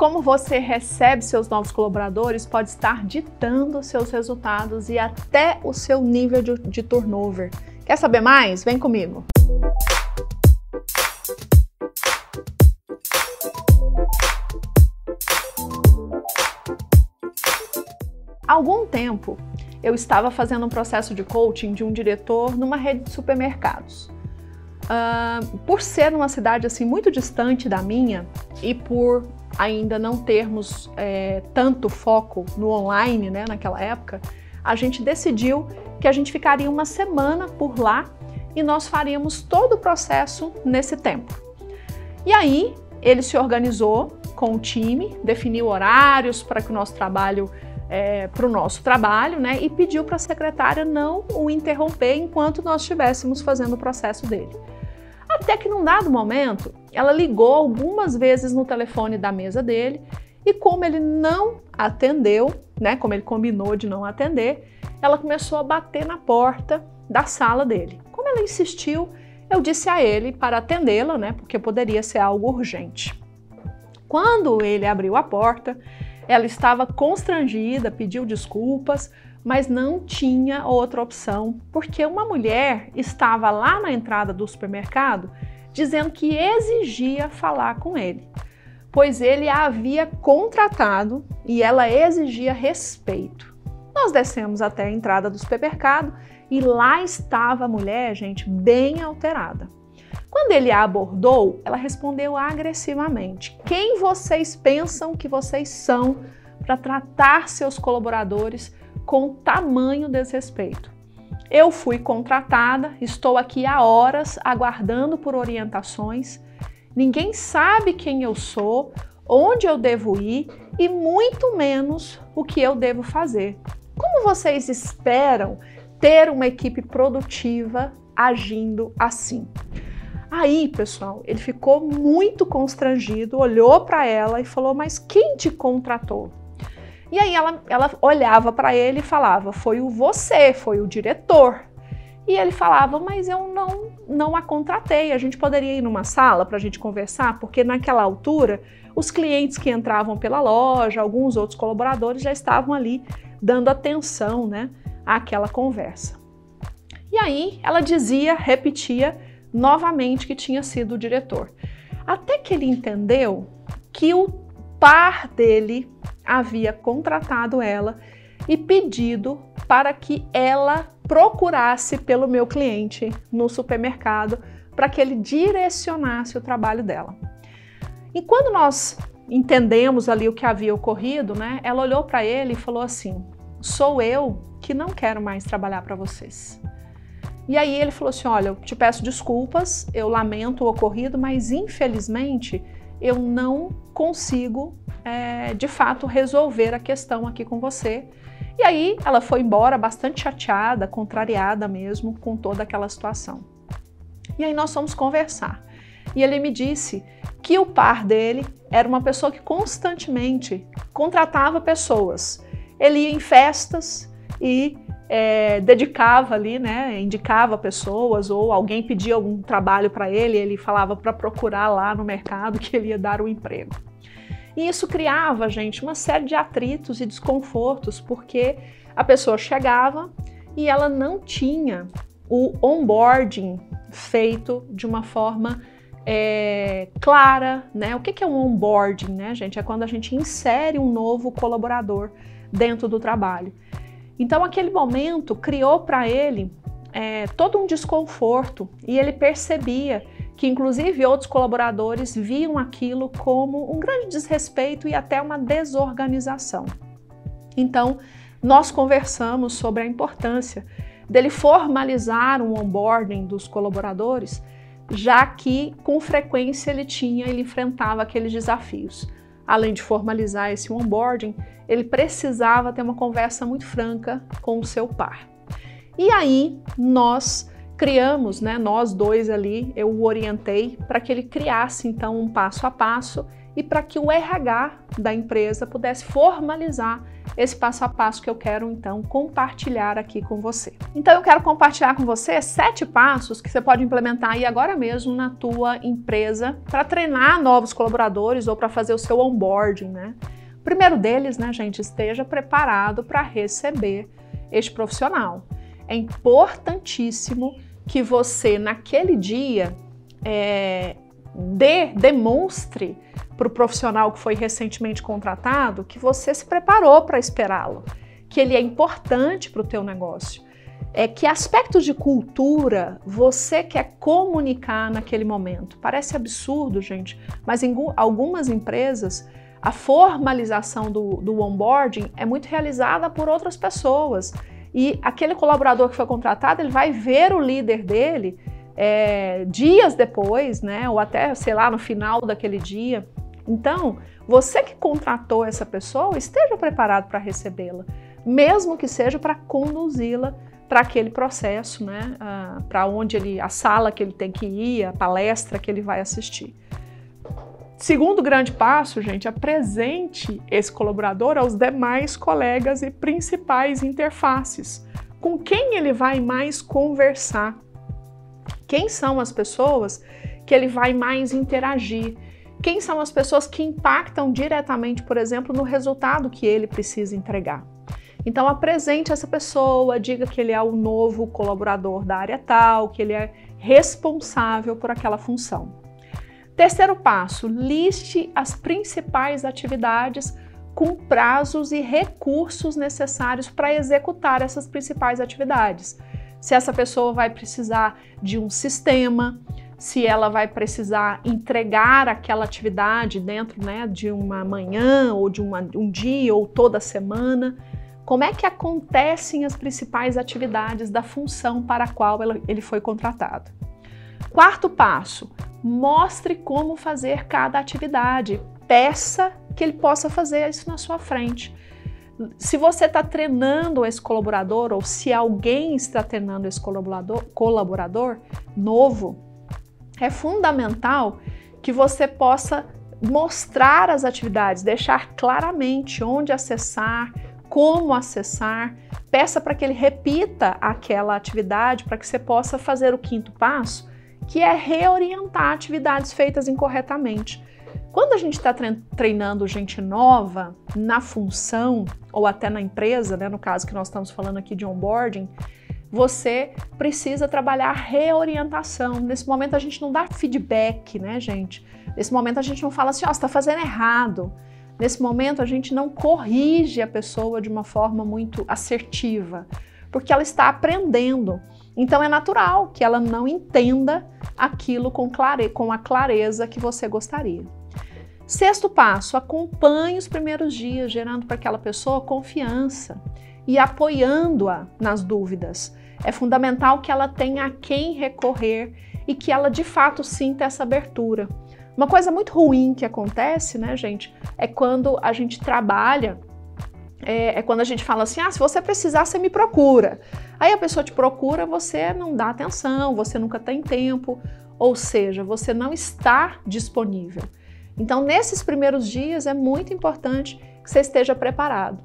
Como você recebe seus novos colaboradores pode estar ditando seus resultados e até o seu nível de turnover. Quer saber mais? Vem comigo! Há algum tempo, eu estava fazendo um processo de coaching de um diretor numa rede de supermercados. Por ser numa cidade assim muito distante da minha e por ainda não termos tanto foco no online, né, naquela época, a gente decidiu que a gente ficaria uma semana por lá e nós faríamos todo o processo nesse tempo. E aí ele se organizou com o time, definiu horários para que o nosso trabalho né, e pediu para a secretária não o interromper enquanto nós estivéssemos fazendo o processo dele. Até que num dado momento, ela ligou algumas vezes no telefone da mesa dele e como ele não atendeu, né, como ele combinou de não atender, ela começou a bater na porta da sala dele. Como ela insistiu, eu disse a ele para atendê-la, né, porque poderia ser algo urgente. Quando ele abriu a porta, ela estava constrangida, pediu desculpas, mas não tinha outra opção, porque uma mulher estava lá na entrada do supermercado dizendo que exigia falar com ele, pois ele a havia contratado e ela exigia respeito. Nós descemos até a entrada do supermercado e lá estava a mulher, gente, bem alterada. Quando ele a abordou, ela respondeu agressivamente: "Quem vocês pensam que vocês são para tratar seus colaboradores com tamanho desrespeito? Eu fui contratada, estou aqui há horas aguardando por orientações, ninguém sabe quem eu sou, onde eu devo ir e muito menos o que eu devo fazer. Como vocês esperam ter uma equipe produtiva agindo assim?" Aí, pessoal, ele ficou muito constrangido, olhou para ela e falou: "Mas quem te contratou?" E aí ela olhava para ele e falava: "Foi o diretor." E ele falava: "Mas eu não a contratei, a gente poderia ir numa sala para a gente conversar?" Porque naquela altura, os clientes que entravam pela loja, alguns outros colaboradores já estavam ali dando atenção, né, àquela conversa. E aí ela repetia novamente que tinha sido o diretor. Até que ele entendeu que o par dele havia contratado ela e pedido para que ela procurasse pelo meu cliente no supermercado para que ele direcionasse o trabalho dela. E quando nós entendemos ali o que havia ocorrido, né, ela olhou para ele e falou assim: "Sou eu que não quero mais trabalhar para vocês." E aí ele falou assim: "Olha, eu te peço desculpas, eu lamento o ocorrido, mas infelizmente eu não consigo, de fato, resolver a questão aqui com você." E aí ela foi embora bastante chateada, contrariada mesmo com toda aquela situação. E aí nós fomos conversar. E ele me disse que o par dele era uma pessoa que constantemente contratava pessoas. Ele ia em festas e dedicava ali, né, indicava pessoas, ou alguém pedia algum trabalho para ele, ele falava para procurar lá no mercado que ele ia dar o emprego. E isso criava, gente, uma série de atritos e desconfortos, porque a pessoa chegava e ela não tinha o onboarding feito de uma forma clara, né? O que é um onboarding, né, gente? É quando a gente insere um novo colaborador dentro do trabalho. Então, aquele momento criou para ele todo um desconforto e ele percebia que, inclusive, outros colaboradores viam aquilo como um grande desrespeito e até uma desorganização. Então, nós conversamos sobre a importância dele formalizar um onboarding dos colaboradores, já que, com frequência, ele enfrentava aqueles desafios. Além de formalizar esse onboarding, ele precisava ter uma conversa muito franca com o seu par. E aí nós criamos, né, nós dois ali, eu o orientei para que ele criasse então um passo a passo e para que o RH da empresa pudesse formalizar esse passo a passo que eu quero então compartilhar aqui com você. Então eu quero compartilhar com você 7 passos que você pode implementar aí agora mesmo na tua empresa para treinar novos colaboradores ou para fazer o seu onboarding, né? O primeiro deles, né, gente, esteja preparado para receber este profissional. É importantíssimo que você naquele dia demonstre para o profissional que foi recentemente contratado que você se preparou para esperá-lo, que ele é importante para o teu negócio. Que aspectos de cultura você quer comunicar naquele momento. Parece absurdo, gente, mas em algumas empresas a formalização do onboarding é muito realizada por outras pessoas. E aquele colaborador que foi contratado, ele vai ver o líder dele dias depois, né? Ou até, sei lá, no final daquele dia. Então, você que contratou essa pessoa, esteja preparado para recebê-la, mesmo que seja para conduzi-la para aquele processo, né? Para onde a sala que ele tem que ir, a palestra que ele vai assistir. Segundo grande passo, gente, apresente esse colaborador aos demais colegas e principais interfaces. Com quem ele vai mais conversar? Quem são as pessoas que ele vai mais interagir? Quem são as pessoas que impactam diretamente, por exemplo, no resultado que ele precisa entregar? Então, apresente essa pessoa, diga que ele é o novo colaborador da área tal, que ele é responsável por aquela função. Terceiro passo, liste as principais atividades com prazos e recursos necessários para executar essas principais atividades. Se essa pessoa vai precisar de um sistema, se ela vai precisar entregar aquela atividade dentro, né, de uma manhã ou de um dia ou toda semana. Como é que acontecem as principais atividades da função para a qual ele foi contratado? Quarto passo, mostre como fazer cada atividade. Peça que ele possa fazer isso na sua frente. Se você está treinando esse colaborador ou se alguém está treinando esse colaborador novo, é fundamental que você possa mostrar as atividades, deixar claramente onde acessar, como acessar. Peça para que ele repita aquela atividade para que você possa fazer o quinto passo, que é reorientar atividades feitas incorretamente. Quando a gente está treinando gente nova na função ou até na empresa, né, no caso que nós estamos falando aqui de onboarding, você precisa trabalhar reorientação. Nesse momento a gente não dá feedback, né, gente? Nesse momento a gente não fala assim, ó, você está fazendo errado. Nesse momento a gente não corrige a pessoa de uma forma muito assertiva, porque ela está aprendendo. Então é natural que ela não entenda aquilo com a clareza que você gostaria. Sexto passo, acompanhe os primeiros dias, gerando para aquela pessoa confiança e apoiando-a nas dúvidas. É fundamental que ela tenha a quem recorrer e que ela de fato sinta essa abertura. Uma coisa muito ruim que acontece, né, gente, é quando a gente trabalha, quando a gente fala assim, se você precisar, você me procura. Aí a pessoa te procura, você não dá atenção, você nunca tem tempo, ou seja, você não está disponível. Então, nesses primeiros dias, é muito importante que você esteja preparado.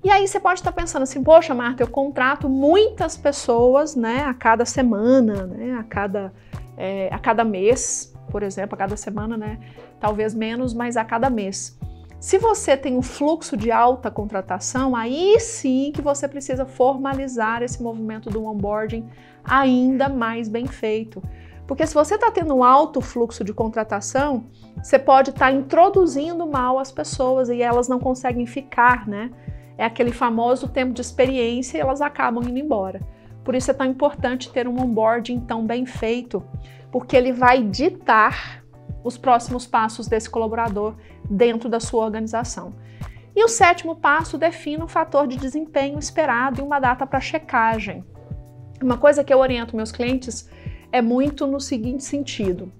E aí você pode estar pensando assim, poxa, Marta, eu contrato muitas pessoas, né, a cada semana, né, a cada mês, por exemplo, a cada semana, né, talvez menos, mas a cada mês. Se você tem um fluxo de alta contratação, aí sim que você precisa formalizar esse movimento do onboarding ainda mais bem feito. Porque se você está tendo um alto fluxo de contratação, você pode estar introduzindo mal as pessoas e elas não conseguem ficar, né? É aquele famoso tempo de experiência e elas acabam indo embora. Por isso é tão importante ter um onboarding tão bem feito, porque ele vai ditar os próximos passos desse colaborador dentro da sua organização. E o sétimo passo, defina o fator de desempenho esperado e uma data para checagem. Uma coisa que eu oriento meus clientes é muito no seguinte sentido.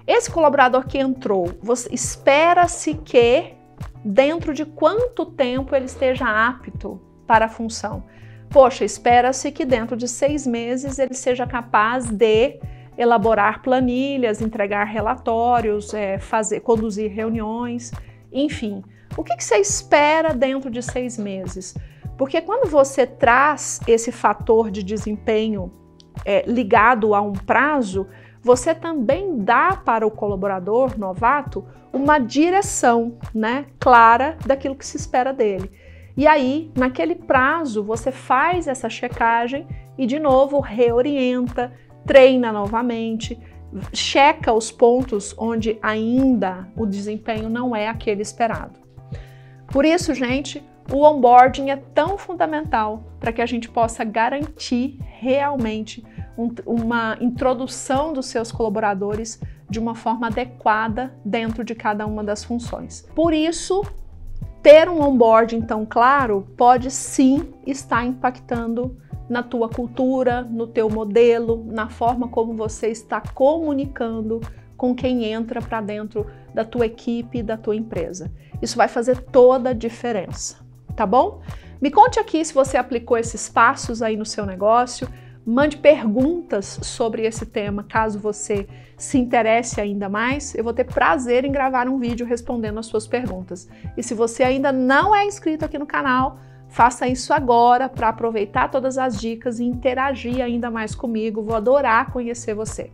Esse colaborador que entrou, espera-se que dentro de quanto tempo ele esteja apto para a função? Poxa, espera-se que dentro de 6 meses ele seja capaz de elaborar planilhas, entregar relatórios, conduzir reuniões, enfim. O que você espera dentro de 6 meses? Porque quando você traz esse fator de desempenho ligado a um prazo, você também dá para o colaborador novato uma direção, né, clara daquilo que se espera dele. E aí, naquele prazo, você faz essa checagem e, de novo, reorienta, treina novamente, checa os pontos onde ainda o desempenho não é aquele esperado. Por isso, gente, o onboarding é tão fundamental para que a gente possa garantir realmente uma introdução dos seus colaboradores de uma forma adequada dentro de cada uma das funções. Por isso, ter um onboarding tão claro pode sim estar impactando na tua cultura, no teu modelo, na forma como você está comunicando com quem entra para dentro da tua equipe, da tua empresa. Isso vai fazer toda a diferença, tá bom? Me conte aqui se você aplicou esses passos aí no seu negócio. Mande perguntas sobre esse tema, caso você se interesse ainda mais. Eu vou ter prazer em gravar um vídeo respondendo as suas perguntas. E se você ainda não é inscrito aqui no canal, faça isso agora para aproveitar todas as dicas e interagir ainda mais comigo. Vou adorar conhecer você.